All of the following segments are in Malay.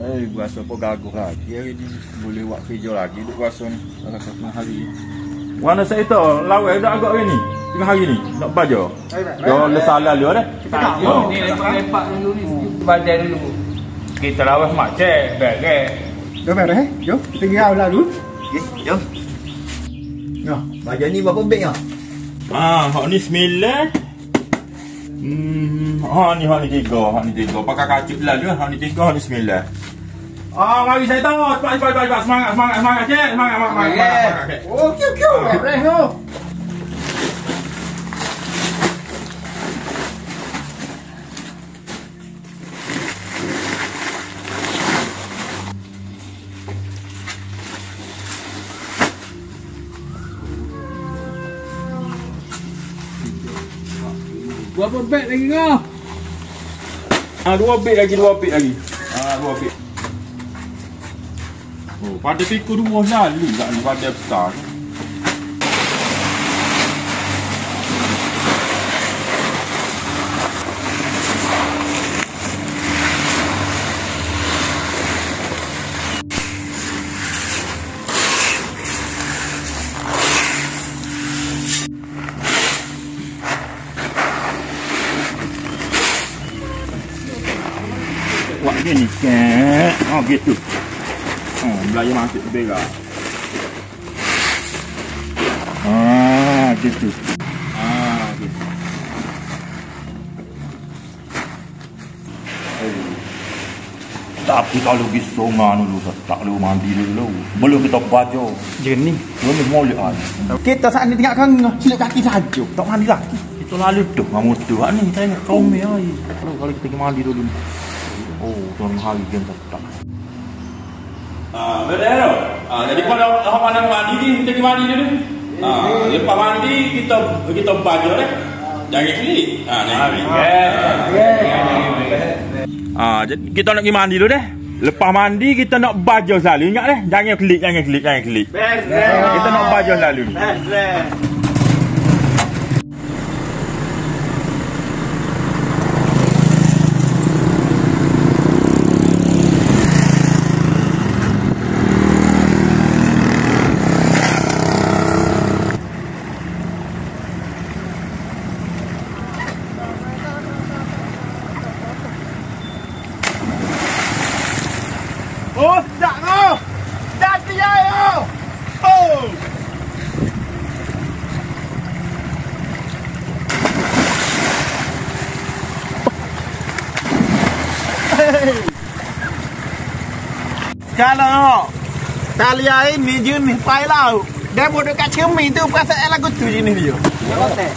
Berasa apa gaguh lagi hari ni. Boleh buat kerja lagi duk rasa ni. Dalam satu hari ni. Mana saya tahu, lawai dah agak hari ni. Tengah hari ni, nak baca. Yo, lesalah dia dah. Ni lepak dulu ni. Baca dulu. Kita lawas mak cek, beres. Dah beres Jom, kita pergi awal dulu. Okey, jom. Nah, baju ni berapa beg ah? Hak ni 9. Hak ni 3. Pakai kacut lah dia. Hak ni 3, hak ni 9. Mari saya tahu. Cepat. Semangat, cik. Semangat, cik. Okey, beres tu. Berapa beg lagi kau? 2 beg lagi. 2 beg. Oh, pada pikul 2 lalu tak ni pada besar tu. Buat gini kan. Gitu. Belajar masuk lebih lah. Gitu. Gitu. Tapi kalau pergi sungai dulu, tak perlu mandi dulu. Belum kita baju. Jernih. Belum molek kan. Kita saat ni tengok kang silap kaki saja. Tak mandi lagi. Kita lalu tu, ngamu tu. Ni tengok comel ai. Kalau kita pergi mandi dulu. Oh, tuan hari kan tak. Betul tak? Jadi pada mana mandi ni, kita pergi mandi dulu. Lepas mandi kita baju dah. Jangan klik. Jadi kita nak pergi mandi dulu dah. Lepas mandi kita nak baju selalu. Ingat dah. Jangan klik. Kita nak baju selalu. Oh, tak kau. Dah siap kau. Oh. Kalau tali air ni jenis pai laut. Dia buat dekat cermin tu perasaan lagu tu jenis dia. Hotel.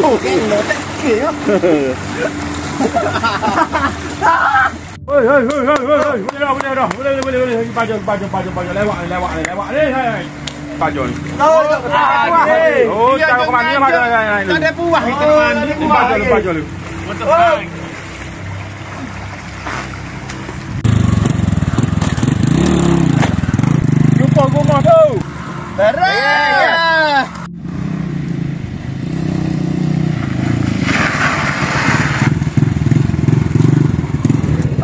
Oh, kena tak sikit ya. Boleh dah. Boleh. Baju. Lewat ni. Baju ni. Oh, jangan ke mana baju ni. Tak ada puas kita mandi. Baju lu. Jumpa rumah tu. Beres.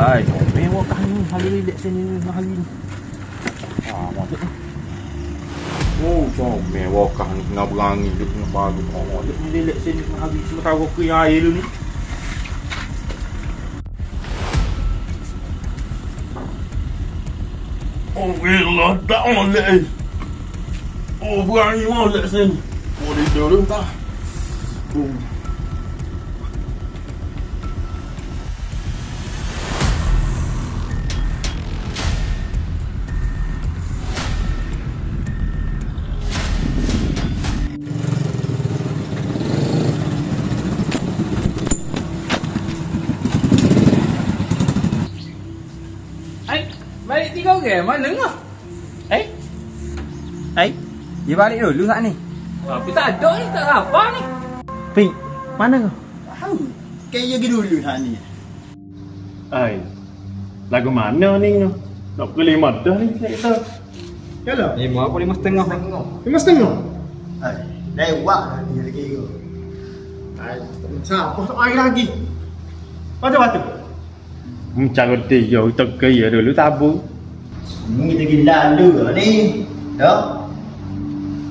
Hai, mewah kan ni. Hari relax ni hari ni. Maksud ni. Oh, mewah kan ni. Tengah berangi dia tengah bagus. Dia ni relax ni hari sementara kering air dulu ni. Oh, gila. Tak molek. Oh, berangi molek sini. Oh, dia dulu tak. Oh. Balik 3 orang, mana ngah? Dia balik dulu saat ni. Tapi tak ada ni, tak apa ni. Pink, mana kau? Tahu. Kayak pergi dulu saat ni. Lagu mana ni? Nak pukul 5 dah ni kita. Yalah. 5 apa 5.5? 5.5. Lewat dah ni lagi tu. Siapa tak air lagi? Batu. Cara dia tak kaya dulu tabu. Ni kita gila lu ni. Dah.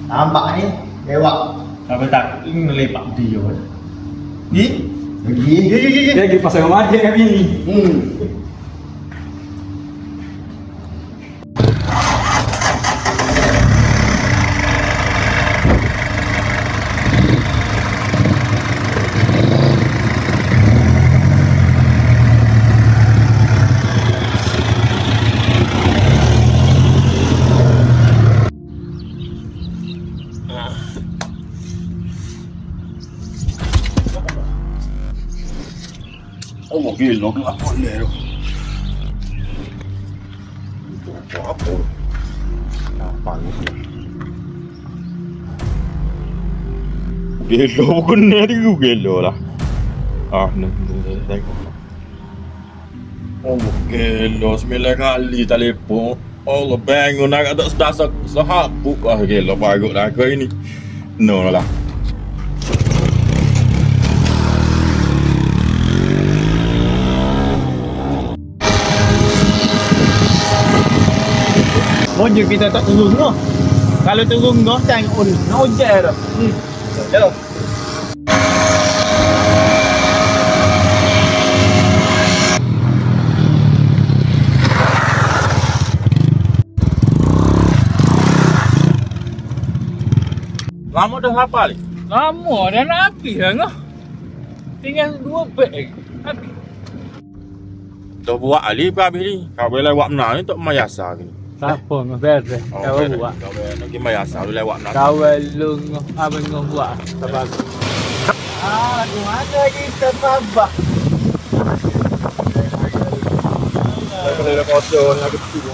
Tambak ni lewat. Apa tak melepak dia. Ni Lagi. dia lagi pasal mati kat bini. Oh, gila gelap boleh tu. Apa? Apa ni? Gelo bukan ni gelo lah. Ni tengok. Oh, gelo 9 kali telefon. Allah bangun nak ada sedasa sahabuk gelo bagus dah kau ini. No lah. Mojo kita tak turun noh. Kalau turun noh tengok ni. Nak ojek dah. Jom. Lama dah hafal ni? Lama dah nak habis dah noh. Tinggal 2 beg lagi. Habis. Dah buat ali apa habis ni? Kau boleh lewat mana ni tak mayasa ni. Siapa ngah beres? Kau buat. Kau boleh nak pergi mayasa lu lewat mana? Kau lu ngah abang ngah buat. Sebab Aduh, ada kita babak. Kalau dah kotor nak kecil.